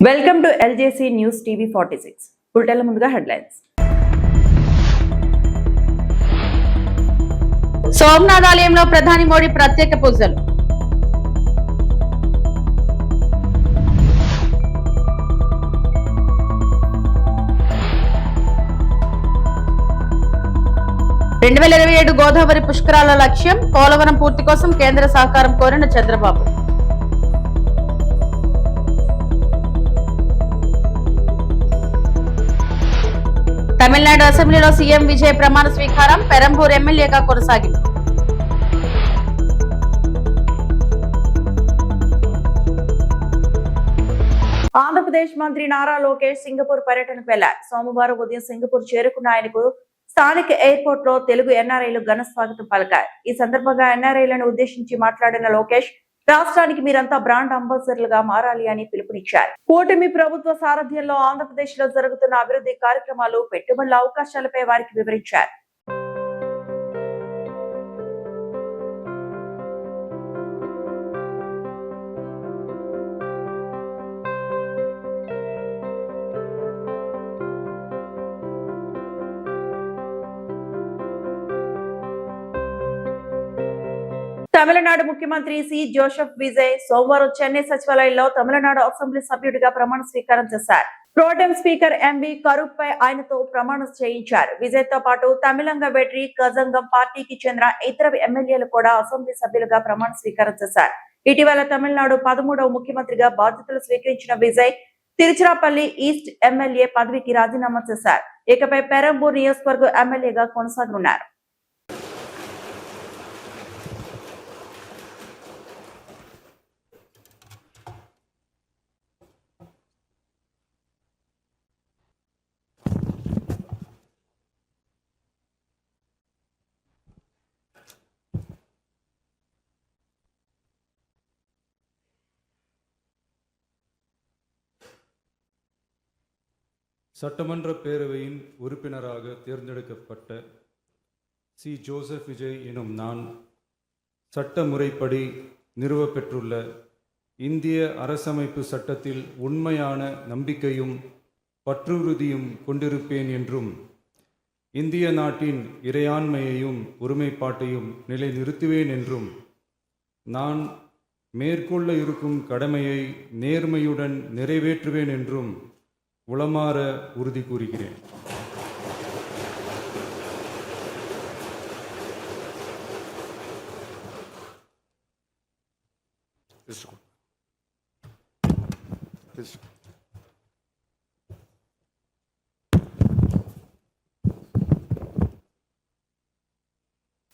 Welcome to LJC news TV 46. బులెటిన్ల ముందుగా headlines. Somnath ఆలయంలో ప్రధాని మోడీ ప్రత్యేక పూజలు. గోదావరి పుష్కరాల లక్ష్యం పోలవరం పూర్తి కోసం కేంద్ర సహకారం కోరిన చంద్రబాబు. తమిళనాడు అసెంబ్లీలో సీఎం విజయ్ ప్రమాణ స్వీకారం, పెరంబూర్ ఎమ్మెల్యేగా కొనసాగింది. ఆంధ్రప్రదేశ్ మంత్రి నారా లోకేష్ సింగపూర్ పర్యటనకు వెళ్లారు. సోమవారం ఉదయం సింగపూర్ చేరుకున్న ఆయనకు స్థానిక ఎయిర్పోర్ట్ లో తెలుగు ఎన్ఆర్ఐలు ఘన స్వాగతం పలికారు. ఈ సందర్భంగా ఎన్ఆర్ఐలను ఉద్దేశించి మాట్లాడిన లోకేష్, రాష్ట్రానికి మీరంతా బ్రాండ్ అంబాసిడర్లుగా మారాలి అని పిలుపునిచ్చారు. కూటమి ప్రభుత్వ సారథ్యంలో ఆంధ్రప్రదేశ్ లో జరుగుతున్న అభివృద్ధి కార్యక్రమాలు, పెట్టుబడుల అవకాశాలపై వారికి వివరించారు. తమిళనాడు ముఖ్యమంత్రి సి జోసెఫ్ విజయ్ సోమవారం చెన్నై సచివాలయంలో తమిళనాడు అసెంబ్లీ సభ్యుడిగా ప్రమాణ స్వీకారం చేశారు. ప్రోటెం స్పీకర్ ఎంవి కరుప్పై ఆయనతో ప్రమాణం చేయించారు. విజయ్ తో పాటు తమిళంగ వెట్రి కజంగం పార్టీకి చెందిన ఇతర ఎమ్మెల్యేలు కూడా అసెంబ్లీ సభ్యులుగా ప్రమాణ స్వీకారం చేశారు. ఇటీవల తమిళనాడు 13వ ముఖ్యమంత్రిగా బాధ్యతలు స్వీకరించిన విజయ్ తిరుచిరాపల్లి ఈస్ట్ ఎమ్మెల్యే పదవికి రాజీనామా చేశారు. ఇకపై పెరంబూర్ నియోజకవర్గ ఎమ్మెల్యేగా కొనసాగనున్నారు. சட்டமன்ற பேரவையின் உறுப்பினராக தேர்ந்தெடுக்கப்பட்ட சி ஜோசப் விஜய் எனும் நான் சட்ட முறைப்படி நிறுவப்பெற்றுள்ள இந்திய அரசமைப்பு சட்டத்தில் உண்மையான நம்பிக்கையும் பற்றுறுதியும் கொண்டிருப்பேன் என்றும் இந்திய நாட்டின் இறையாண்மையையும் ஒருமைப்பாட்டையும் நிலைநிறுத்துவேன் என்றும் நான் மேற்கொள்ள இருக்கும் கடமையை நேர்மையுடன் நிறைவேற்றுவேன் என்றும் உளமாற உறுதி கூறுகிறேன்.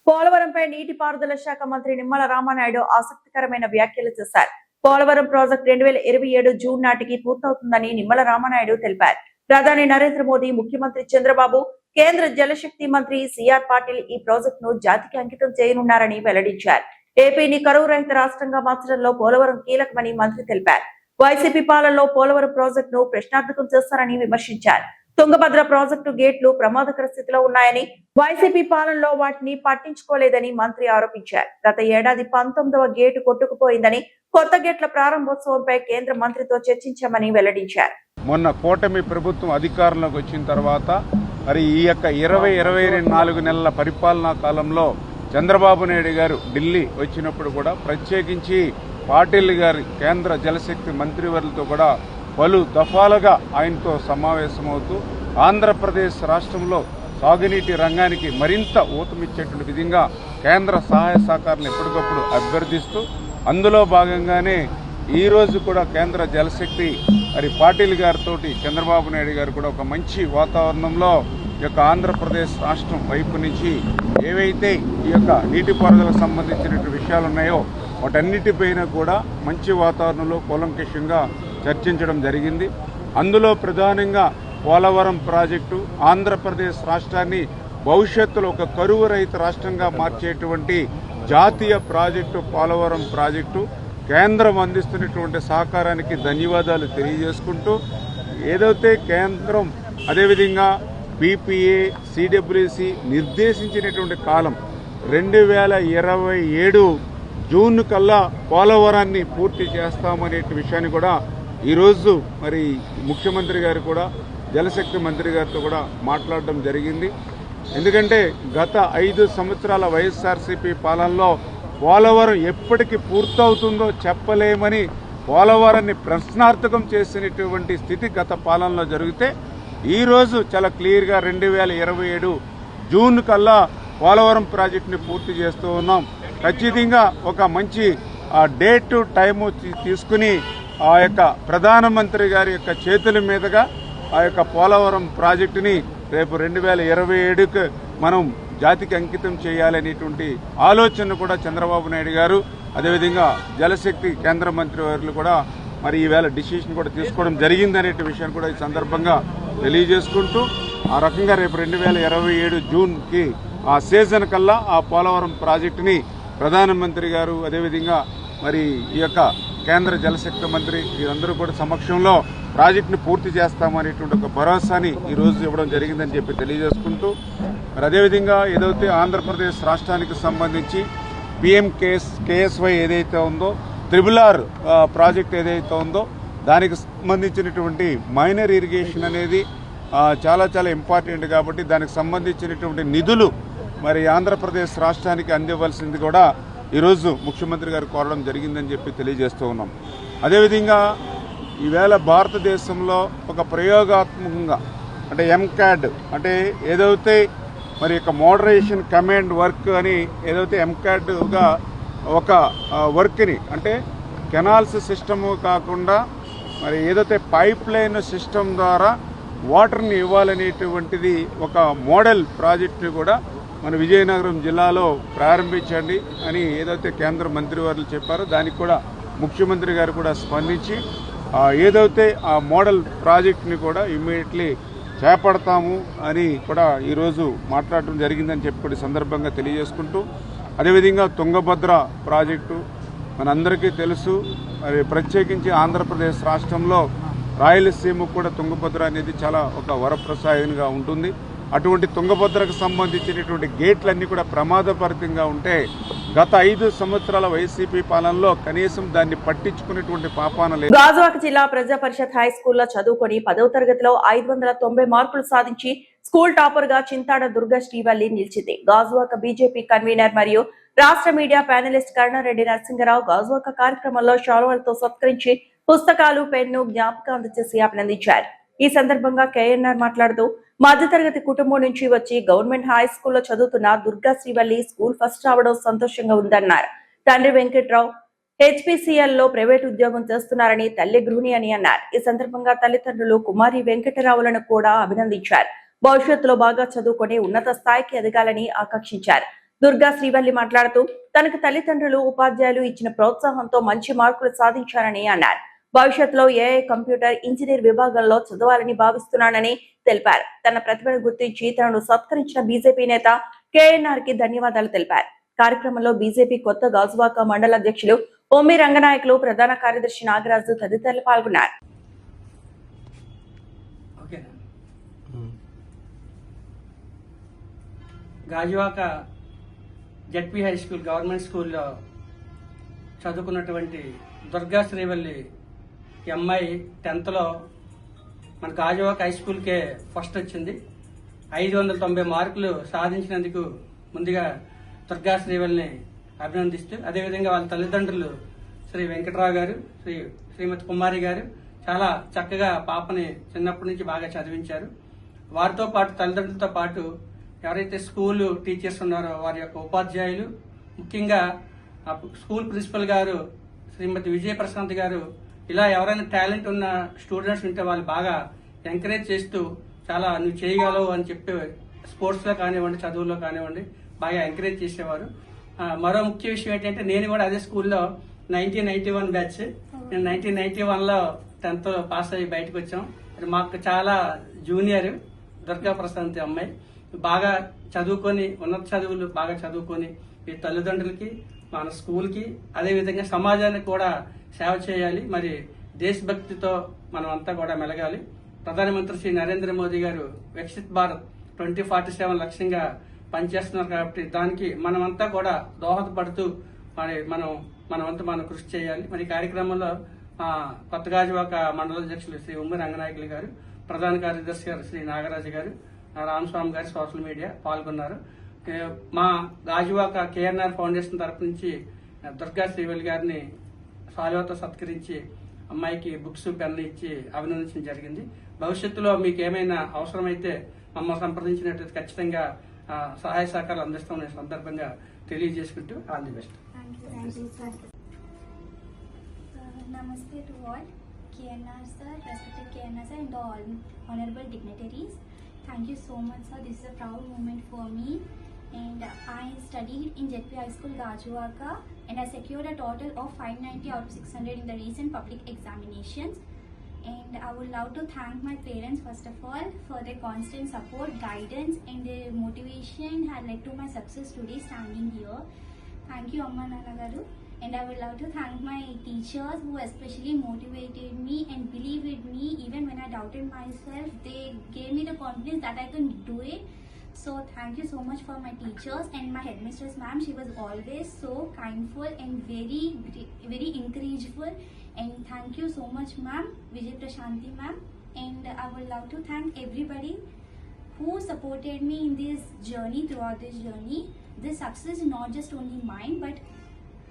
పోలవరంపై నీటిపారుదల శాఖ మంత్రి నిమ్మల రామానాయుడు ఆసక్తికరమైన వ్యాఖ్యలు చేశారు. పోలవరం ప్రాజెక్టు 2027 జూన్ నాటికి పూర్తవుతుందని నిమ్మల రామానాయుడు తెలిపారు. ప్రధాని నరేంద్ర మోదీ, ముఖ్యమంత్రి చంద్రబాబు, కేంద్ర జలశక్తి మంత్రి సిఆర్ పాటిల్ ఈ ప్రాజెక్టును జాతికి అంకితం చేయనున్నారని వెల్లడించారు. ఏపీని కరువు రహిత రాష్ట్రంగా మార్చడంలో పోలవరం కీలకమని మంత్రి తెలిపారు. వైసీపీ పాలనలో పోలవరం ప్రాజెక్టును ప్రశ్నార్థకం చేస్తారని విమర్శించారు. తుంగభద్ర ప్రాజెక్టు గేట్లు ప్రమాదకర స్థితిలో ఉన్నాయని, వైసీపీ పాలనలో వాటిని పట్టించుకోలేదని మంత్రి ఆరోపించారు. గత ఏడాది 19వ గేటు కొట్టుకుపోయిందని, కొత్త గేట్ల ప్రారంభోత్సవంపై కేంద్ర మంత్రితో చర్చించామని వెల్లడించారు. మొన్న కూటమి ప్రభుత్వం అధికారంలోకి వచ్చిన తర్వాత మరి ఈ యొక్క 24 నెలల పరిపాలనా కాలంలో చంద్రబాబు నాయుడు గారు ఢిల్లీ వచ్చినప్పుడు కూడా ప్రత్యేకించి పాటిల్ గారి కేంద్ర జలశక్తి మంత్రివర్యులతో కూడా పలు దఫాలుగా ఆయనతో సమావేశమవుతూ ఆంధ్రప్రదేశ్ రాష్ట్రంలో సాగునీటి రంగానికి మరింత ఊతమిచ్చేటువంటి విధంగా కేంద్ర సహాయ సహకారాలను ఎప్పటికప్పుడు అభ్యర్థిస్తూ అందులో భాగంగానే ఈరోజు కూడా కేంద్ర జలశక్తి మరి పాటిల్ గారితో చంద్రబాబు నాయుడు గారు కూడా ఒక మంచి వాతావరణంలో ఈ యొక్క ఆంధ్రప్రదేశ్ రాష్ట్రం వైపు నుంచి ఏవైతే ఈ యొక్క నీటిపారుదలకు సంబంధించినటువంటి విషయాలు ఉన్నాయో వాటన్నిటిపైన కూడా మంచి వాతావరణంలో కూలంకషంగా చర్చించడం జరిగింది. అందులో ప్రధానంగా పోలవరం ప్రాజెక్టు ఆంధ్రప్రదేశ్ రాష్ట్రాన్ని భవిష్యత్తులో ఒక కరువు రహిత రాష్ట్రంగా మార్చేటువంటి జాతీయ ప్రాజెక్టు పోలవరం ప్రాజెక్టు కేంద్రం అందిస్తున్నటువంటి సహకారానికి ధన్యవాదాలు తెలియజేసుకుంటూ ఏదైతే కేంద్రం అదేవిధంగా బీపీఏ సిడబ్ల్యూసి నిర్దేశించినటువంటి కాలం 2027 జూన్ కల్లా పోలవరాన్ని పూర్తి చేస్తామనే విషయాన్ని కూడా ఈరోజు మరి ముఖ్యమంత్రి గారు కూడా జలశక్తి మంత్రి గారితో కూడా మాట్లాడడం జరిగింది. ఎందుకంటే గత 5 సంవత్సరాల వైఎస్ఆర్సీపీ పాలనలో పోలవరం ఎప్పటికి పూర్తవుతుందో చెప్పలేమని పోలవరాన్ని ప్రశ్నార్థకం చేసినటువంటి స్థితి గత పాలనలో జరిగితే ఈరోజు చాలా క్లియర్గా 2027 జూన్ కల్లా పోలవరం ప్రాజెక్టుని పూర్తి చేస్తూ ఉన్నాం. ఖచ్చితంగా ఒక మంచి డేట్ టైము తీసుకుని ఆ యొక్క ప్రధానమంత్రి గారి యొక్క చేతుల మీదుగా ఆ యొక్క పోలవరం ప్రాజెక్టుని రేపు 2027కి మనం జాతికి అంకితం చేయాలనేటువంటి ఆలోచన కూడా చంద్రబాబు నాయుడు గారు, అదేవిధంగా జలశక్తి కేంద్ర మంత్రి వారు కూడా మరి ఈవేళ డిసిషన్ కూడా తీసుకోవడం జరిగిందనే విషయాన్ని కూడా ఈ సందర్భంగా తెలియజేసుకుంటూ ఆ రకంగా రేపు 2027 జూన్కి ఆ సీజన్ కల్లా ఆ పోలవరం ప్రాజెక్టుని ప్రధానమంత్రి గారు, అదేవిధంగా మరి ఈ యొక్క కేంద్ర జలశక్తి మంత్రి వీరందరూ కూడా సమక్షంలో ప్రాజెక్టును పూర్తి చేస్తామనేటువంటి ఒక భరోసాని ఈరోజు ఇవ్వడం జరిగిందని చెప్పి తెలియజేసుకుంటూ మరి అదేవిధంగా ఏదైతే ఆంధ్రప్రదేశ్ రాష్ట్రానికి సంబంధించి PMKSY ఏదైతే ఉందో RRR ప్రాజెక్ట్ ఏదైతే ఉందో దానికి సంబంధించినటువంటి మైనర్ ఇరిగేషన్ అనేది చాలా చాలా ఇంపార్టెంట్ కాబట్టి దానికి సంబంధించినటువంటి నిధులు మరి ఆంధ్రప్రదేశ్ రాష్ట్రానికి అందివ్వాల్సింది కూడా ఈరోజు ముఖ్యమంత్రి గారు కోరడం జరిగిందని చెప్పి తెలియజేస్తూ ఉన్నాం. అదేవిధంగా ఈవేళ భారతదేశంలో ఒక ప్రయోగాత్మకంగా అంటే MCAD అంటే ఏదైతే మరి యొక్క మోడరేషన్ కమాండ్ వర్క్ అని ఏదైతే MCADగా ఒక వర్క్ని అంటే కెనాల్స్ సిస్టము కాకుండా మరి ఏదైతే పైప్ లైన్ సిస్టమ్ ద్వారా వాటర్ని ఇవ్వాలనేటువంటిది ఒక మోడల్ ప్రాజెక్టుని కూడా మన విజయనగరం జిల్లాలో ప్రారంభించండి అని ఏదైతే కేంద్ర మంత్రివర్యులు చెప్పారో దానికి కూడా ముఖ్యమంత్రి గారు కూడా స్పందించి ఏదైతే ఆ మోడల్ ప్రాజెక్టుని కూడా ఇమ్మీడియట్లీ చేపడతాము అని కూడా ఈరోజు మాట్లాడటం జరిగిందని చెప్పి సందర్భంగా తెలియజేసుకుంటూ అదేవిధంగా తుంగభద్ర ప్రాజెక్టు మనందరికీ తెలుసు. మరి ప్రత్యేకించి ఆంధ్రప్రదేశ్ రాష్ట్రంలో రాయలసీమకు కూడా తుంగభద్ర అనేది చాలా ఒక వరప్రసాదంగా ఉంటుంది. అటువంటి తుంగభద్రకు సంబంధించినటువంటి గేట్లన్నీ కూడా ప్రమాదపరితంగా ఉంటే గత 5 సంవత్సరాల వైసీపీ పాలనలో కనీసం దాన్ని పట్టించుకునేటువంటి పాపాన లేదు. గాజువాక జిల్లా ప్రజా పరిషత్ హై స్కూల్లో చదువుకొని 10వ తరగతిలో 590 మార్కులు సాధించి స్కూల్ టాపర్ గా చింతాడ దుర్గా శ్రీవల్లి నిలిచింది. గాజువాక బీజేపీ కన్వీనర్ మరియు రాష్ట్ర మీడియా ప్యానలిస్ట్ కరుణారెడ్డి నరసింగరావు గాజువాక కార్యక్రమంలో శాలువాలతో సత్కరించి పుస్తకాలు, పెన్ను, జ్ఞాపకం అందజేసి అభినందించారు. ఈ సందర్భంగా KNR మాట్లాడుతూ మధ్యతరగతి కుటుంబం నుంచి వచ్చి గవర్నమెంట్ హై స్కూల్లో చదువుతున్న దుర్గా శ్రీవల్లి స్కూల్ ఫస్ట్ రావడం సంతోషంగా ఉందన్నారు. తండ్రి వెంకట్రావు HPCL లో ప్రైవేట్ ఉద్యోగం చేస్తున్నారని, తల్లి గృహిణి అని అన్నారు. ఈ సందర్భంగా తల్లిదండ్రులు కుమారి వెంకటరావులను కూడా అభినందించారు. భవిష్యత్తులో బాగా చదువుకొని ఉన్నత స్థాయికి ఎదగాలని ఆకాంక్షించారు. దుర్గా శ్రీవల్లి మాట్లాడుతూ తనకు తల్లిదండ్రులు, ఉపాధ్యాయులు ఇచ్చిన ప్రోత్సాహంతో మంచి మార్కులు సాధించారని అన్నారు. భవిష్యత్తులో AI, కంప్యూటర్, ఇంజనీర్ విభాగంలో చదవాలని భావిస్తున్నానని తెలిపారు. తన ప్రతిభను గుర్తించి తనను సత్కరించిన బీజేపీ నేత KNR కి ధన్యవాదాలు తెలిపారు. కార్యక్రమంలో బీజేపీ కొత్త గాజువాక మండల అధ్యక్షులు ఓమి రంగనాయకులు, ప్రధాన కార్యదర్శి నాగరాజు తదితరులు పాల్గొన్నారు. Gajuwaka ZP high school government స్కూల్లో చదువుకున్నటువంటి దుర్గా శ్రీవల్లి ఈ అమ్మాయి 10th మన గాజువాక హై స్కూల్కే ఫస్ట్ వచ్చింది. 590 మార్కులు సాధించినందుకు ముందుగా దుర్గా శ్రీవల్లిని అభినందిస్తూ, అదేవిధంగా వాళ్ళ తల్లిదండ్రులు శ్రీ వెంకటరావు గారు, శ్రీమతి కుమారి గారు చాలా చక్కగా పాపని చిన్నప్పటి నుంచి బాగా చదివించారు. వారితో పాటు తల్లిదండ్రులతో పాటు ఎవరైతే స్కూల్ టీచర్స్ ఉన్నారో వారి యొక్క ఉపాధ్యాయులు, ముఖ్యంగా స్కూల్ ప్రిన్సిపల్ గారు శ్రీమతి విజయప్రశాంత్ గారు ఇలా ఎవరైనా టాలెంట్ ఉన్న స్టూడెంట్స్ ఉంటే వాళ్ళు బాగా ఎంకరేజ్ చేస్తూ చాలా నువ్వు చేయగలవు అని చెప్పి స్పోర్ట్స్లో కానివ్వండి, చదువుల్లో కానివ్వండి బాగా ఎంకరేజ్ చేసేవారు. మరో ముఖ్య విషయం ఏంటంటే నేను కూడా అదే స్కూల్లో 1991 బ్యాచ్. నేను 1991లో 10th పాస్ అయ్యి బయటకు వచ్చాం. మాకు చాలా జూనియర్ దుర్గా ప్రశాంత్ అమ్మాయి బాగా చదువుకొని ఉన్నత చదువులు బాగా చదువుకొని ఈ తల్లిదండ్రులకి, మన స్కూల్కి, అదేవిధంగా సమాజానికి కూడా సేవ చేయాలి. మరి దేశభక్తితో మనం అంతా కూడా మెలగాలి. ప్రధానమంత్రి శ్రీ నరేంద్ర మోదీ గారు వికసిత్ భారత్ 2047 లక్ష్యంగా పనిచేస్తున్నారు కాబట్టి దానికి మనమంతా కూడా దోహదపడుతూ మరి మనమంతా మనం కృషి చేయాలి. మరి కార్యక్రమంలో కొత్త గాజువాక మండల అధ్యక్షులు శ్రీ ఉమ్మి రంగనాయకులు గారు, ప్రధాన కార్యదర్శి గారు శ్రీ నాగరాజు గారు, రామస్వామి గారు సోషల్ మీడియా పాల్గొన్నారు. మా గాజువాక కేఎన్ఆర్ ఫౌండేషన్ తరపు నుంచి దుర్గా శ్రీవల్లి గారిని సాల్వాతో సత్కరించి అమ్మాయికి బుక్స్ పెన్ను ఇచ్చి అభినందించడం జరిగింది. భవిష్యత్తులో మీకు ఏమైనా అవసరమైతే మమ్మల్ని సంప్రదించినట్లయితే ఖచ్చితంగా సహాయ సహకారాలు అందిస్తామనే సందర్భంగా తెలియజేసుకుంటూ all the best. Namaste to all, KNR sir, respected KNR sir, and all honorable dignitaries. Thank you so much, sir. This is a proud moment for me. And I studied in JP High School, Gajuwaka, and I secured a total of 590 out of 600 in the recent public examinations. And I would love to thank my parents first of all for their constant support, guidance, and their motivation had led to my success today standing here. Thank you, Amma Nana Garu. And I would love to thank my teachers who especially motivated me and believed in me even when I doubted myself. They gave me the confidence that I can do it. So thank you so much for my teachers and my headmistress ma'am. She was always so kindful and very encourageful. And thank you so much ma'am, Vijay Prashanti ma'am. And I would love to thank everybody who supported me in this journey, throughout this journey. This success is not just only mine, but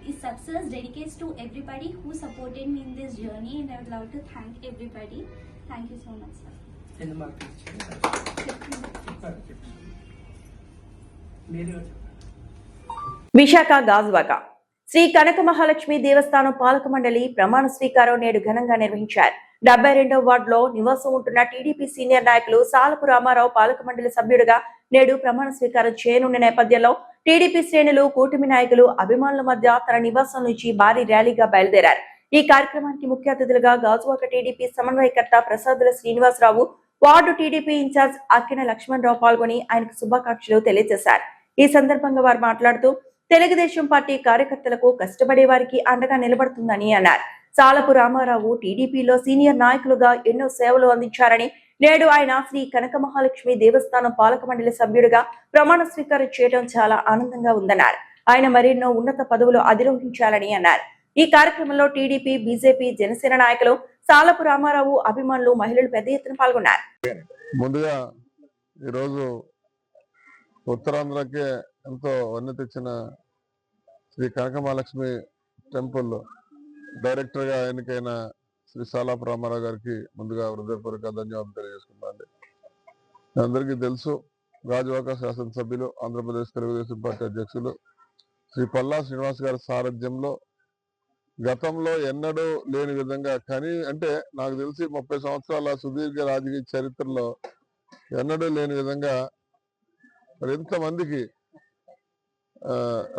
this success dedicates to everybody who supported me in this journey, and I would love to thank everybody. Thank you so much, sir. ఎన్ని మార్కులు ఇచ్చారు? మీరు విశాఖ గాజువాక శ్రీ కనక మహాలక్ష్మి దేవస్థానం పాలక మండలి ప్రమాణ స్వీకారం నేడు ఘనంగా నిర్వహించారు. 72వ వార్డులో నివాసం ఉంటున్న టీడీపీ సీనియర్ నాయకులు సాలపు రామారావు పాలక మండలి సభ్యుడిగా నేడు ప్రమాణ స్వీకారం చేయనున్న నేపథ్యంలో టీడీపీ శ్రేణులు, కూటమి నాయకులు, అభిమానుల మధ్య తన నివాసం నుంచి భారీ ర్యాలీగా బయలుదేరారు. ఈ కార్యక్రమానికి ముఖ్య అతిథులుగా గాజువాక టీడీపీ సమన్వయకర్త Prasadula Srinivasarao, ward TDP incharge Akkina Lakshmanarao పాల్గొని ఆయనకు శుభాకాంక్షలు తెలియజేశారు. ఈ సందర్భంగా వారు మాట్లాడుతూ తెలుగుదేశం పార్టీ కార్యకర్తలకు కష్టపడే వారికి అండగా నిలబడుతుందని అన్నారు. సాలపు రామారావు టీడీపీలో సీనియర్ నాయకులుగా ఎన్నో సేవలు అందించారని, నేడు ఆయన శ్రీ కనక మహాలక్ష్మి దేవస్థానం పాలక మండలి సభ్యుడిగా ప్రమాణ స్వీకారం చేయడం చాలా ఆనందంగా ఉందన్నారు. ఆయన మరెన్నో ఉన్నత పదవులు అధిరోహించాలని అన్నారు. ఈ కార్యక్రమంలో టీడీపీ, బీజేపీ, జనసేన నాయకులు, సాలపు రామారావు అభిమానులు, మహిళలు పెద్ద ఎత్తున పాల్గొన్నారు. ముందుగా ఈరోజు ఉత్తరాంధ్రకే ఎంతో వన్నె తెచ్చిన శ్రీ కనక మహాలక్ష్మి టెంపుల్ డైరెక్టర్ గా ఎన్నికైన శ్రీ సాలపు రామారావు గారికి ముందుగా హృదయపూర్వక ధన్యవాదాలు తెలియజేసుకున్నాను. అందరికీ తెలుసు, గాజువాక శాసనసభ్యులు, ఆంధ్రప్రదేశ్ తెలుగుదేశం పార్టీ అధ్యక్షులు శ్రీ పల్లా శ్రీనివాస్ గారి సారథ్యంలో గతంలో ఎన్నడూ లేని విధంగా, కానీ అంటే నాకు తెలిసి 30 సంవత్సరాల సుదీర్ఘ రాజకీయ చరిత్రలో ఎన్నడూ లేని విధంగా మరి ఎంతమందికి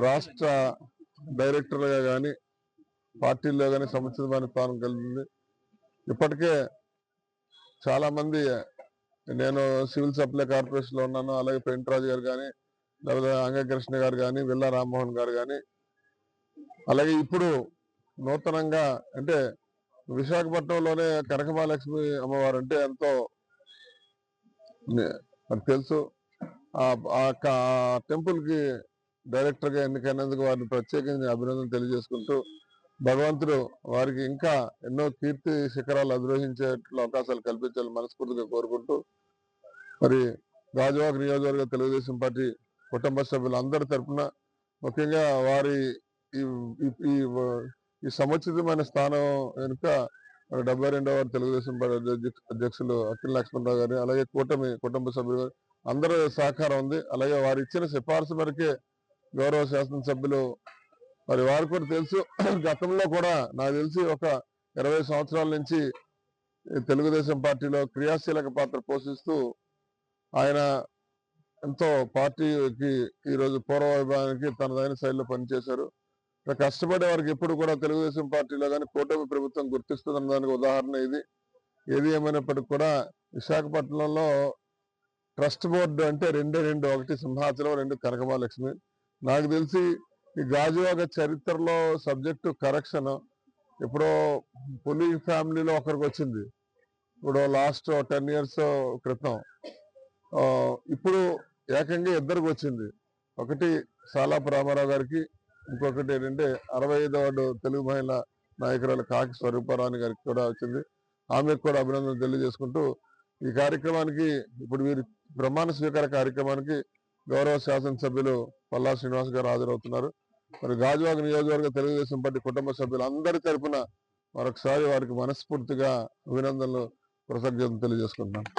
రాష్ట్ర డైరెక్టర్లుగా కానీ పార్టీల్లో కానీ సముచితమైన స్థానం కలిగింది. ఇప్పటికే చాలా మంది, నేను సివిల్ సప్లై కార్పొరేషన్ లో ఉన్నాను, అలాగే పెంటరాజు గారు కానీ, లేకపోతే అంగకృష్ణ గారు కానీ, విల్లా రామ్మోహన్ గారు కానీ, అలాగే ఇప్పుడు నూతనంగా అంటే విశాఖపట్నంలోనే కనక మహాలక్ష్మి అమ్మవారు అంటే ఎంతో నాకు తెలుసు. ఆ టెంపుల్ కి డైరెక్టర్ గా ఎన్నికైనందుకు వారిని ప్రత్యేకంగా అభినందన తెలియజేసుకుంటూ, భగవంతుడు వారికి ఇంకా ఎన్నో కీర్తి శిఖరాలు అధిరోహించే అవకాశాలు కల్పించాలని మనస్ఫూర్తిగా కోరుకుంటూ, మరి గాజువాక నియోజకవర్గ తెలుగుదేశం పార్టీ కుటుంబ సభ్యులు అందరి తరఫున ముఖ్యంగా వారి ఈ సముచితమైన స్థానం వెనుక 72వ తెలుగుదేశం పార్టీ అధ్యక్షులు అఖిల లక్ష్మణరావు గారి, అలాగే కూటమి కుటుంబ సభ్యులు అందరూ సహకారం ఉంది. అలాగే వారు ఇచ్చిన సిఫార్సు మేరకే గౌరవ శాసనసభ్యులు, మరి వారు కూడా తెలుసు, గతంలో కూడా నాకు తెలిసి ఒక 20 సంవత్సరాల నుంచి తెలుగుదేశం పార్టీలో క్రియాశీలక పాత్ర పోషిస్తూ ఆయన ఎంతో పార్టీకి ఈరోజు పూర్వ వైభవానికి తనదైన శైలిలో పనిచేశారు. కష్టపడే వారికి ఎప్పుడు కూడా తెలుగుదేశం పార్టీలో కానీ కూటమి ప్రభుత్వం గుర్తిస్తుందన్న దానికి ఉదాహరణ ఇది. ఏది ఏమైనప్పటికీ కూడా విశాఖపట్నంలో ట్రస్ట్ బోర్డు అంటే రెండు, ఒకటి సింహాచలం, 2 కనక మహాలక్ష్మి. నాకు తెలిసి ఈ గాజువాక చరిత్రలో సబ్జెక్టు కరెక్షన్ ఇప్పుడు పులి ఫ్యామిలీలో ఒకరికి వచ్చింది, ఇప్పుడు లాస్ట్ 10 years క్రితం. ఇప్పుడు ఏకంగా ఇద్దరికి వచ్చింది. ఒకటి సాలపు రామారావు గారికి, ఇంకొకటి ఏంటంటే 65వ వార్డు తెలుగు మహిళ నాయకురాలు కాకి స్వరూపరాణి గారికి కూడా వచ్చింది. ఆమెకు కూడా అభినందనలు తెలియజేసుకుంటూ ఈ కార్యక్రమానికి ఇప్పుడు వీరి ప్రమాణ స్వీకార కార్యక్రమానికి గౌరవ శాసనసభ్యులు పల్లా శ్రీనివాస్ గారు హాజరవుతున్నారు. మరి గాజువాక నియోజకవర్గ తెలుగుదేశం పార్టీ కుటుంబ సభ్యులు అందరి తరపున మరొకసారి వారికి మనస్ఫూర్తిగా అభినందనలు కృతజ్ఞతలు తెలియజేసుకుంటున్నాను.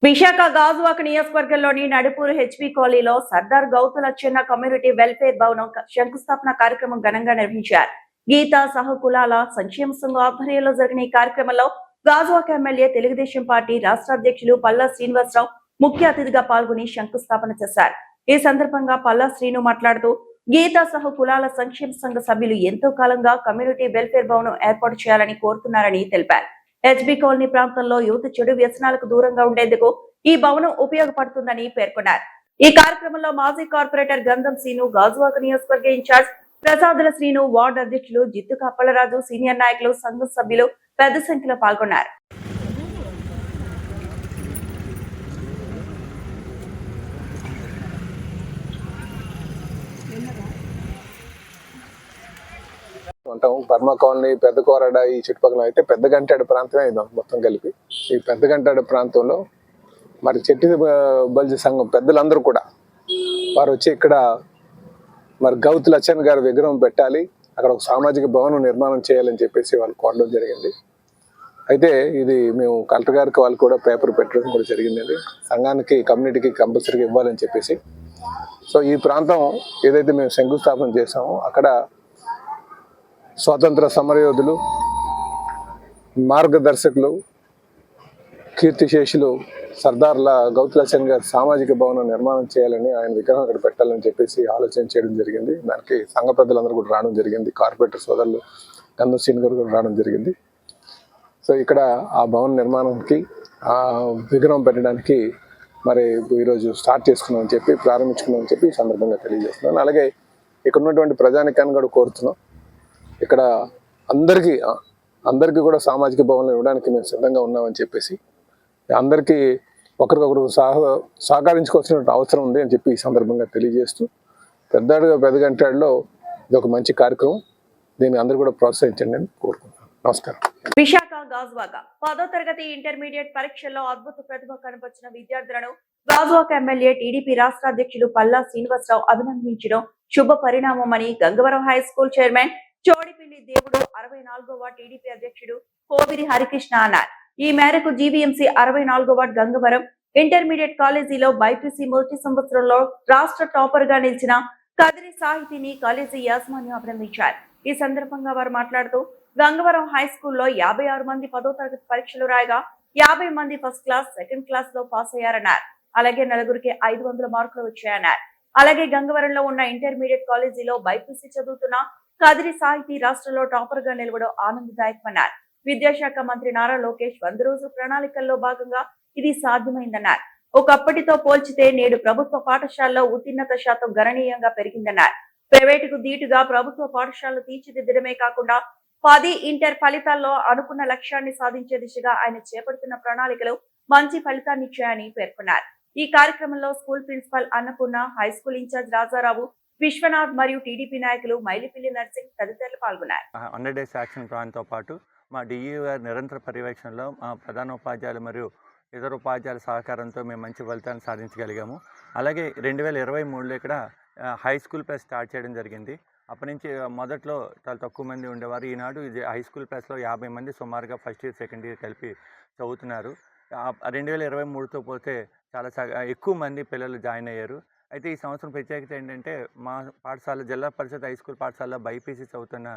విశాఖ గాజువాక నియోజకవర్గంలోని నడుపూరు హెచ్పి కాలనీలో సర్దార్ గౌతుల చిన్న కమ్యూనిటీ వెల్ఫేర్ భవనం శంకుస్థాపన కార్యక్రమం ఘనంగా నిర్వహించారు. గీతా సహకులాల సంక్షేమ సంఘం ఆధ్వర్యంలో జరిగిన ఈ కార్యక్రమంలో గాజువాక ఎమ్మెల్యే తెలుగుదేశం పార్టీ రాష్ట్ర అధ్యక్షులు పల్లా శ్రీనివాసరావు ముఖ్య అతిథిగా పాల్గొని శంకుస్థాపన చేశారు. ఈ సందర్భంగా పల్లా శ్రీను మాట్లాడుతూ గీతా సహ కులాల సంక్షేమ సంఘ సభ్యులు ఎంతో కాలంగా కమ్యూనిటీ వెల్ఫేర్ భవనం ఏర్పాటు చేయాలని కోరుతున్నారని తెలిపారు. హెచ్బి కాలనీ ప్రాంతంలో యువత చెడు వ్యసనాలకు దూరంగా ఉండేందుకు ఈ భవనం ఉపయోగపడుతుందని పేర్కొన్నారు. ఈ కార్యక్రమంలో మాజీ కార్పొరేటర్ గంధం శ్రీను, గాజువాక నియోజకవర్గ ఇన్ఛార్జ్ ప్రసాదుల శ్రీను, వార్డు అధ్యక్షులు జిత్తుక అప్పలరాజు, సీనియర్ నాయకులు, సంఘం సభ్యులు పెద్ద సంఖ్యలో పాల్గొన్నారు. ఉంటాం. బర్మా కాలనీ, పెద్ద కోరడ, ఈ చుట్టుపక్కల అయితే పెద్ద గంటాడు ప్రాంతమే ఇది మొత్తం కలిపి. ఈ పెద్ద గంటాడు ప్రాంతంలో మరి చెట్టి బల్జీ సంఘం పెద్దలందరూ కూడా వారు వచ్చి ఇక్కడ మరి గౌతు లచ్చన్ గారి విగ్రహం పెట్టాలి, అక్కడ ఒక సామాజిక భవనం నిర్మాణం చేయాలని చెప్పేసి వాళ్ళు కోరడం జరిగింది. అయితే ఇది మేము కలెక్టర్ గారికి వాళ్ళు కూడా పేపర్ పెట్టడం కూడా జరిగిందండి. సంఘానికి, కమ్యూనిటీకి కంపల్సరీగా ఇవ్వాలని చెప్పేసి. సో ఈ ప్రాంతం ఏదైతే మేము శంకుస్థాపన చేసామో అక్కడ స్వాతంత్ర సమరయోధులు, మార్గదర్శకులు, కీర్తిశేషులు సర్దార్ల గౌతు లచ్చన్ గారి సామాజిక భవనం నిర్మాణం చేయాలని, ఆయన విగ్రహం అక్కడ పెట్టాలని చెప్పేసి ఆలోచన చేయడం జరిగింది. దానికి సంఘ పెద్దలందరూ కూడా రావడం జరిగింది. కార్పొరేటర్ సోదరులు గంధం శ్రీను గారు కూడా రావడం జరిగింది. సో ఇక్కడ ఆ భవన నిర్మాణానికి, ఆ విగ్రహం పెట్టడానికి మరి ఈరోజు స్టార్ట్ చేసుకున్నామని చెప్పి, ప్రారంభించుకున్నామని చెప్పి ఈ సందర్భంగా తెలియజేస్తున్నాను. అలాగే ఇక్కడ ఉన్నటువంటి ప్రజానికాన్ని కూడా కోరుతున్నాం, ఇక్కడ అందరికీ కూడా సామాజిక భవనం ఇవ్వడానికి మేము సిద్ధంగా ఉన్నామని చెప్పేసి, అందరికీ ఒకరికొకరు సహకరించుకోవాల్సిన అవసరం ఉంది అని చెప్పి ఈ సందర్భంగా తెలియజేస్తూ, పెద్దగంటాడులో ఇది ఒక మంచి కార్యక్రమం, దీన్ని అందరూ కూడా ప్రోత్సహించండి అని కోరుకుంటున్నాను. నమస్కారం. విశాఖ గాజువాక 10వ తరగతి ఇంటర్మీడియట్ పరీక్షల్లో అద్భుత ప్రతిభ కనబర్చిన విద్యార్థులను గాజువాక ఎమ్మెల్యే టీడీపీ రాష్ట్ర అధ్యక్షులు పల్లా శ్రీనివాసరావు అభినందించడం శుభ పరిణామమని గంగవరం హై స్కూల్ చైర్మన్ చోడిపిల్లి దేవుడు 64వ వార్డు టీడీపీ అధ్యక్షుడు కోవిరి హరికృష్ణ అన్నారు. ఈ మేరకు జీవీఎంసీ 64వ వార్డు గంగవరం ఇంటర్మీడియట్ కాలేజీలో బైపీసీ మొదటి సంవత్సరంలో రాష్ట్ర టాపర్ గా నిలిచిన కదిరి సాహితీని కాలేజీ యాజమాన్యం అభినందించారు. ఈ సందర్భంగా వారు మాట్లాడుతూ గంగవరం హై స్కూల్లో 56 మంది 10వ తరగతి పరీక్షలు రాయగా 50 మంది ఫస్ట్ క్లాస్, సెకండ్ క్లాస్ లో పాస్ అయ్యారన్నారు. అలాగే నలుగురికి 500 మార్కులు వచ్చాయన్నారు. అలాగే గంగవరంలో ఉన్న ఇంటర్మీడియట్ కాలేజీలో బైపీసీ చదువుతున్న కదిరి సాహితీ రాష్ట్రంలో టాపర్ గా నిలవడం ఆనందదాయకమన్నారు. విద్యాశాఖ మంత్రి నారా లోకేష్ 100 రోజుల ప్రణాళికల్లో భాగంగా ఇది సాధ్యమైందన్నారు. ఒకప్పటితో పోల్చితే నేడు ప్రభుత్వ పాఠశాలలో ఉత్తీర్ణత శాతం గణనీయంగా పెరిగిందన్నారు. ప్రైవేటుకు ధీటుగా ప్రభుత్వ పాఠశాలలు తీర్చిదిద్దడమే కాకుండా 10 ఇంటర్ ఫలితాల్లో అనుకున్న లక్ష్యాన్ని సాధించే దిశగా ఆయన చేపడుతున్న ప్రణాళికలు మంచి ఫలితాన్నిచ్చాయని పేర్కొన్నారు. ఈ కార్యక్రమంలో school principal Annapurna, high school incharge Rajarao, Vishwanath మరియు టీడీపీ నాయకులు మైలిపిల్లి నర్సింగ్ తదితరులు పాల్గొన్నారు. 100 డేస్ యాక్షన్ ప్లాన్తో పాటు మా డిఈ గారి నిరంతర పర్యవేక్షణలో మా ప్రధాన ఉపాధ్యాయులు మరియు ఇతర ఉపాధ్యాయుల సహకారంతో మేము మంచి ఫలితాన్ని సాధించగలిగాము. అలాగే 2023లో ఇక్కడ హై స్కూల్ ప్లస్ స్టార్ట్ చేయడం జరిగింది. అప్పటి నుంచి మొదట్లో చాలా తక్కువ మంది ఉండేవారు. ఈనాడు ఇది హై స్కూల్ ప్లస్లో 50 మంది సుమారుగా ఫస్ట్ ఇయర్, సెకండ్ ఇయర్ కలిపి చదువుతున్నారు. 2023తో పోతే చాలా ఎక్కువ మంది పిల్లలు జాయిన్ అయ్యారు. అయితే ఈ సంవత్సరం ప్రత్యేకత ఏంటంటే మా పాఠశాల జిల్లా పరిషత్ హై స్కూల్ పాఠశాలలో బైపీసీ చదువుతున్న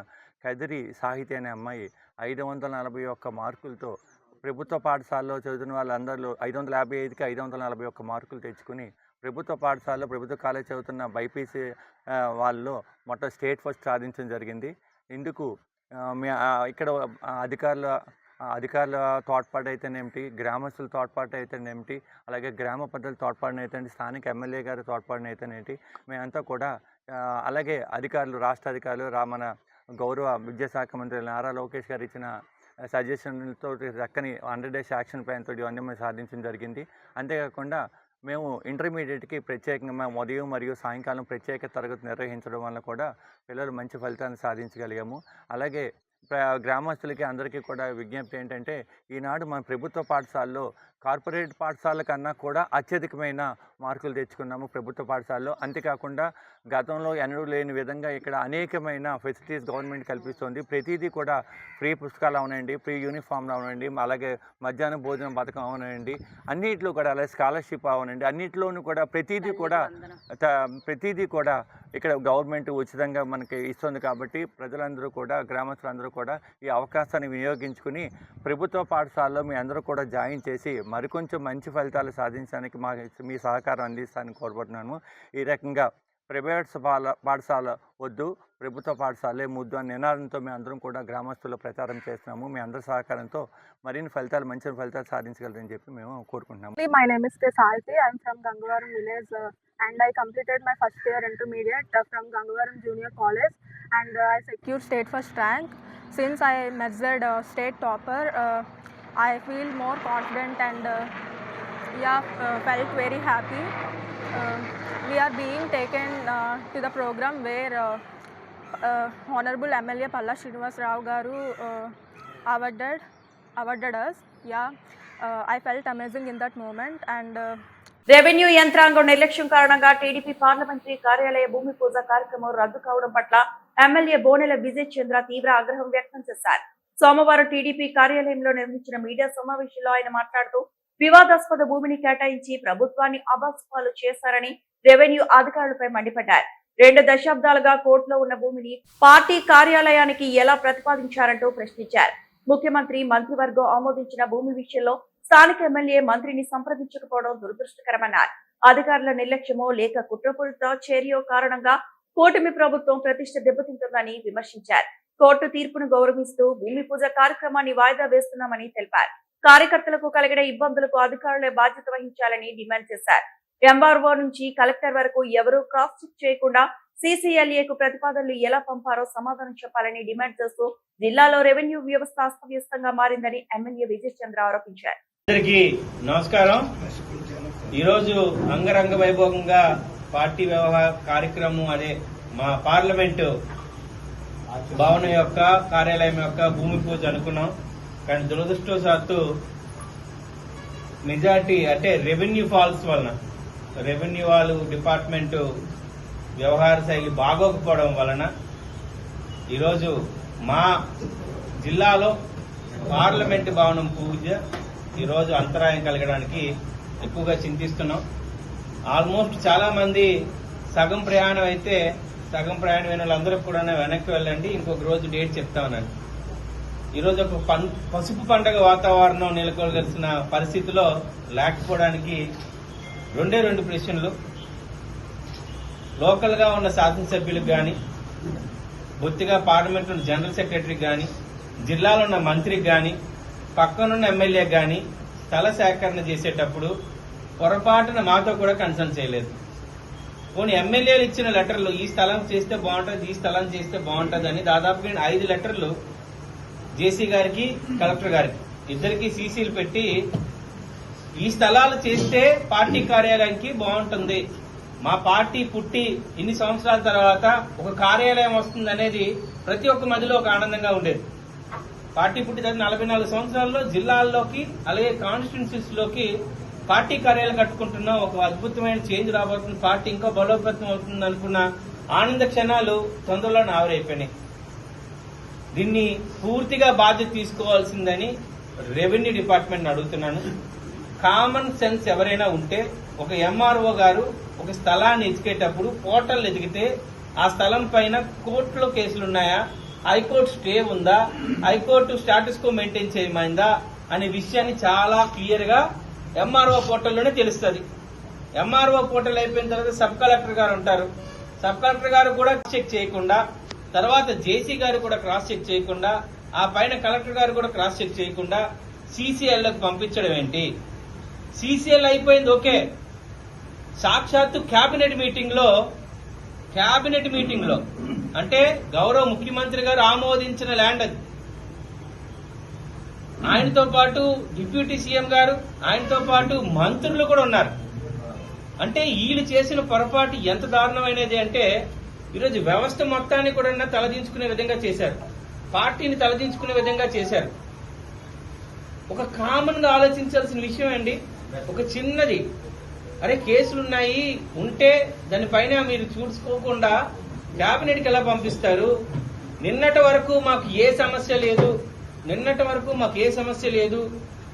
కదిరి సాహితీ అనే అమ్మాయి 541 మార్కులతో ప్రభుత్వ పాఠశాలలో చదువుతున్న వాళ్ళందరిలో 555కి 541 మార్కులు తెచ్చుకుని ప్రభుత్వ పాఠశాలలో, ప్రభుత్వ కాలేజ్ చదువుతున్న బైపీసీ వాళ్ళలో మొత్తం స్టేట్ ఫస్ట్ సాధించడం జరిగింది. ఇందుకు ఇక్కడ అధికారుల తోడ్పాటు అయితేనేమిటి, గ్రామస్తుల తోడ్పాటు అయితేనేమిటి, అలాగే గ్రామ పెద్దల తోడ్పాటున అయితేనేమి, స్థానిక ఎమ్మెల్యే గారి తోడ్పాటున అయితేనేమిటి, మేమంతా కూడా అలాగే అధికారులు, రాష్ట్ర అధికారులు, మన గౌరవ విద్యాశాఖ మంత్రి నారా లోకేష్ గారు ఇచ్చిన సజెషన్లతో చక్కని 100 డేస్ యాక్షన్ ప్లాన్ తోటి ఇవన్నీ మేము సాధించడం జరిగింది. అంతేకాకుండా మేము ఇంటర్మీడియట్కి ప్రత్యేకంగా ఉదయం మరియు సాయంకాలం ప్రత్యేక తరగతి నిర్వహించడం వల్ల కూడా పిల్లలు మంచి ఫలితాన్ని సాధించగలిగాము. అలాగే గ్రామస్తులకి అందరికీ కూడా విజ్ఞప్తి ఏంటంటే, ఈనాడు మన ప్రభుత్వ పాఠశాలలో కార్పొరేట్ పాఠశాల కన్నా కూడా అత్యధికమైన మార్కులు తెచ్చుకున్నాము ప్రభుత్వ పాఠశాలలో. అంతేకాకుండా గతంలో ఎన్నడూ లేని విధంగా ఇక్కడ అనేకమైన ఫెసిలిటీస్ గవర్నమెంట్ కల్పిస్తుంది. ప్రతిదీ కూడా ఫ్రీ పుస్తకాలు అవనండి, ఫ్రీ యూనిఫామ్లు అవనండి, అలాగే మధ్యాహ్న భోజనం పథకం అవనండి, అన్నింటిలో కూడా అలాగే స్కాలర్షిప్ అవనండి, అన్నింటిలోనూ కూడా ప్రతిదీ కూడా ఇక్కడ గవర్నమెంట్ ఉచితంగా మనకి ఇస్తుంది. కాబట్టి ప్రజలందరూ కూడా, గ్రామస్తులందరూ కూడా ఈ అవకాశాన్ని వినియోగించుకుని ప్రభుత్వ పాఠశాలలో మీ అందరూ కూడా జాయిన్ చేసి మరికొంచెం మంచి ఫలితాలు సాధించడానికి మీ సహకారం అందిస్తానని కోరుకుంటున్నాను. ఈ రకంగా ప్రైవేట్ పాఠశాల వద్దు, ప్రభుత్వ పాఠశాలే ముద్దు అనే నినాదంతో మేము అందరం కూడా గ్రామస్తుల్లో ప్రచారం చేస్తున్నాము. మీ అందరి సహకారంతో మరిన్ని ఫలితాలు, మంచి ఫలితాలు సాధించగలరని చెప్పి మేము కోరుకుంటున్నాము. My name is K. Sarthi. I'm from Gangavaram village and I completed my first year intermediate from Gangavaram Junior College and I secured state first rank. Since I measured state topper, I feel more confident and felt very happy. We are being taken to the program where Honorable MLA Palla Srinivas Rao garu awarded us. I felt amazing in that moment and revenue యంత్రాంగం నిర్లక్ష్యం కారణంగా TDP parliamentary కార్యాలయ భూమి పూజ కార్యక్రమం రద్దు కావడం పట్ల MLA Bonela Vijay చంద్ర తీవ్ర ఆగ్రహం వ్యక్తం చేశారు. సోమవారం టీడీపీ కార్యాలయంలో నిర్వహించిన మీడియా సమావేశంలో ఆయన మాట్లాడుతూ వివాదాస్పద భూమిని కేటాయించి ప్రభుత్వాన్ని అబాస్పాలు చేశారని రెవెన్యూ అధికారులపై మండిపడ్డారు. 2 దశాబ్దాలుగా కోర్టులో ఉన్న భూమిని పార్టీ కార్యాలయానికి ఎలా ప్రతిపాదించారంటూ ప్రశ్నించారు. ముఖ్యమంత్రి మంత్రివర్గం ఆమోదించిన భూమి విషయంలో స్థానిక ఎమ్మెల్యే మంత్రిని సంప్రదించకపోవడం దురదృష్టకరమన్నారు. అధికారుల నిర్లక్ష్యమో లేక కుట్రపూరిత చర్యో కారణంగా కూటమి ప్రభుత్వం ప్రతిష్ట దెబ్బతింటుందని విమర్శించారు. కోర్టు తీర్పును గౌరవిస్తూ భూమి పూజ కార్యక్రమాన్ని వాయిదా వేస్తున్నామని తెలిపారు. కార్యకర్తలకు కలిగిన ఇబ్బందులకు అధికారులే బాధ్యత వహించాలని డిమాండ్ చేశారు. ఎంఆర్ఓ నుంచి కలెక్టర్ వరకు ఎవరూ క్రాస్ చెక్ చేయకుండా CCLAకు ప్రతిపాదనలు ఎలా పంపారో సమాధానం చెప్పాలని డిమాండ్ చేస్తూ జిల్లాలో రెవెన్యూ వ్యవస్థ అస్తవ్యస్తంగా మారిందని ఎమ్మెల్యే విజయ్ చంద్ర ఆరోపించారు. అందరికీ నమస్కారం. ఈరోజు అంగరంగ వైభవంగా పార్టీ వ్యవహార కార్యక్రమం అదే మా పార్లమెంటు భవనం యొక్క కార్యాలయం యొక్క భూమి పూజ అనుకున్నాం. కానీ దురదృష్టవశాత్తు మెజార్టీ అంటే రెవెన్యూ ఫాల్స్ వలన రెవెన్యూ వాళ్ళు డిపార్ట్మెంటు వ్యవహార శైలి బాగోకపోవడం వలన ఈరోజు మా జిల్లాలో పార్లమెంటు భవనం పూజ ఈరోజు అంతరాయం కలగడానికి ఎక్కువగా చింతిస్తున్నాం. ఆల్మోస్ట్ చాలా మంది సగం ప్రయాణం అయితే సగం ప్రయాణమైన వాళ్ళందరూ కూడా వెనక్కి వెళ్ళండి, ఇంకొక రోజు డేట్ చెప్తా ఉన్నాను. ఈరోజు ఒక పసుపు పండగ వాతావరణం నెలకొల్గాల్సిన పరిస్థితిలో లేకపోవడానికి 2 ప్రశ్నలు. లోకల్ గా ఉన్న శాసనసభ్యులకు గాని, బొత్తిగా పార్లమెంట్ జనరల్ సెక్రటరీకి గాని, జిల్లాలో ఉన్న మంత్రికి గాని, పక్కనున్న ఎమ్మెల్యేకి గాని స్థల సేకరణ చేసేటప్పుడు పొరపాటున మాతో కూడా కన్సల్ట్ చేయలేదు. కొన్ని ఎమ్మెల్యేలు ఇచ్చిన లెటర్లు ఈ స్థలం చేస్తే బాగుంటుంది, ఈ స్థలం చేస్తే బాగుంటుంది అని దాదాపుగా 5 లెటర్లు జేసీ గారికి, కలెక్టర్ గారికి ఇద్దరికి సీసీలు పెట్టి ఈ స్థలాలు చేస్తే పార్టీ కార్యాలయానికి బాగుంటుంది, మా పార్టీ పుట్టి ఇన్ని సంవత్సరాల తర్వాత ఒక కార్యాలయం వస్తుంది అనేది ప్రతి ఒక్క మధ్యలో ఒక ఆనందంగా ఉండేది. పార్టీ పుట్టి 44 సంవత్సరాల్లో జిల్లాల్లోకి అలాగే కాన్స్టిట్యున్సీస్ లోకి పార్టీ కార్యాలయం కట్టుకుంటున్నాం, ఒక అద్భుతమైన చేంజ్ రాబోతుంది, పార్టీ ఇంకా బలోపేతం అవుతుంది అనుకున్న ఆనంద క్షణాలు తొందరలో ఆవిరైపోయినాయి. దీన్ని పూర్తిగా బాధ్యత తీసుకోవాల్సిందని రెవెన్యూ డిపార్ట్మెంట్ అడుగుతున్నాను. కామన్ సెన్స్ ఎవరైనా ఉంటే ఒక ఎంఆర్ఓ గారు ఒక స్థలాన్ని ఎతికేటప్పుడు పోర్టల్ ఎతికితే ఆ స్థలం పైన కోర్టులో కేసులున్నాయా, హైకోర్టు స్టే ఉందా, హైకోర్టు స్టాటస్ కో మెయింటైన్ చేయమైందా అనే విషయాన్ని చాలా క్లియర్ గా ఎంఆర్ఓ పోర్టల్లోనే తెలుస్తుంది. ఎంఆర్ఓ పోర్టల్ అయిపోయిన తర్వాత సబ్ కలెక్టర్ గారు ఉంటారు. సబ్ కలెక్టర్ గారు కూడా చెక్ చేయకుండా, తర్వాత జేసీ గారు కూడా క్రాస్ చెక్ చేయకుండా, ఆ పైన కలెక్టర్ గారు కూడా క్రాస్ చెక్ చేయకుండా సీసీఎల్కి పంపించడం ఏంటి? సీసీఎల్ అయిపోయింది ఓకే, సాక్షాత్తు కేబినెట్ మీటింగ్ లో అంటే గౌరవ ముఖ్యమంత్రి గారు ఆమోదించిన ల్యాండ్ అది. ఆయనతో పాటు డిప్యూటీ సీఎం గారు, ఆయనతో పాటు మంత్రులు కూడా ఉన్నారు. అంటే వీళ్ళు చేసిన పొరపాటు ఎంత దారుణమైనది అంటే ఈరోజు వ్యవస్థ మొత్తాన్ని కూడా తలదించుకునే విధంగా చేశారు. పార్టీని తలదించుకునే విధంగా చేశారు. ఒక కామన్ గా ఆలోచించాల్సిన విషయం అండి. ఒక చిన్నది, అరే కేసులున్నాయి ఉంటే దానిపైన మీరు చూసుకోకుండా క్యాబినెట్కి ఎలా పంపిస్తారు? నిన్నటి వరకు మాకు ఏ సమస్య లేదు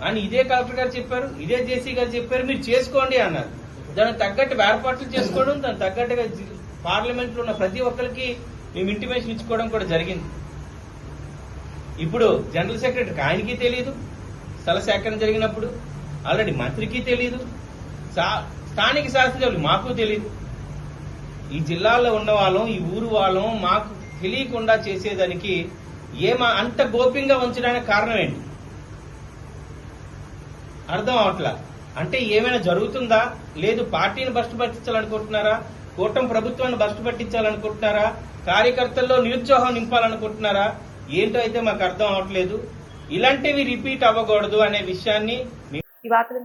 అని ఇదే కలెక్టర్ గారు చెప్పారు, ఇదే జేసీ గారు చెప్పారు, మీరు చేసుకోండి అన్నారు. దానికి తగ్గట్టు ఏర్పాట్లు చేసుకోవడం, దానికి తగ్గట్టుగా పార్లమెంట్ లో ఉన్న ప్రతి ఒక్కరికి మేము ఇంటిమేషన్ ఇచ్చుకోవడం కూడా జరిగింది. ఇప్పుడు జనరల్ సెక్రటరీకి ఆయనకి తెలియదు, స్థల సేకరణ జరిగినప్పుడు ఆల్రెడీ మంత్రికి తెలియదు, స్థానిక శాసనసభ్యులు మాకు తెలియదు. ఈ జిల్లాలో ఉన్న వాళ్ళం, ఈ ఊరు వాళ్ళం మాకు తెలియకుండా చేసేదానికి అంత గోప్యంగా ఉంచడానికి కారణం ఏంటి? అర్థం అవట్లా. అంటే ఏమైనా జరుగుతుందా? లేదు పార్టీని బస్టు పట్టించాలనుకుంటున్నారా? కూటమి ప్రభుత్వాన్ని బస్టు పట్టించాలనుకుంటున్నారా? కార్యకర్తల్లో నిరుత్సాహం నింపాలనుకుంటున్నారా? ఏంటో అయితే మాకు అర్థం అవట్లేదు. ఇలాంటివి రిపీట్ అవ్వకూడదు అనే విషయాన్ని ఈ వార్తలు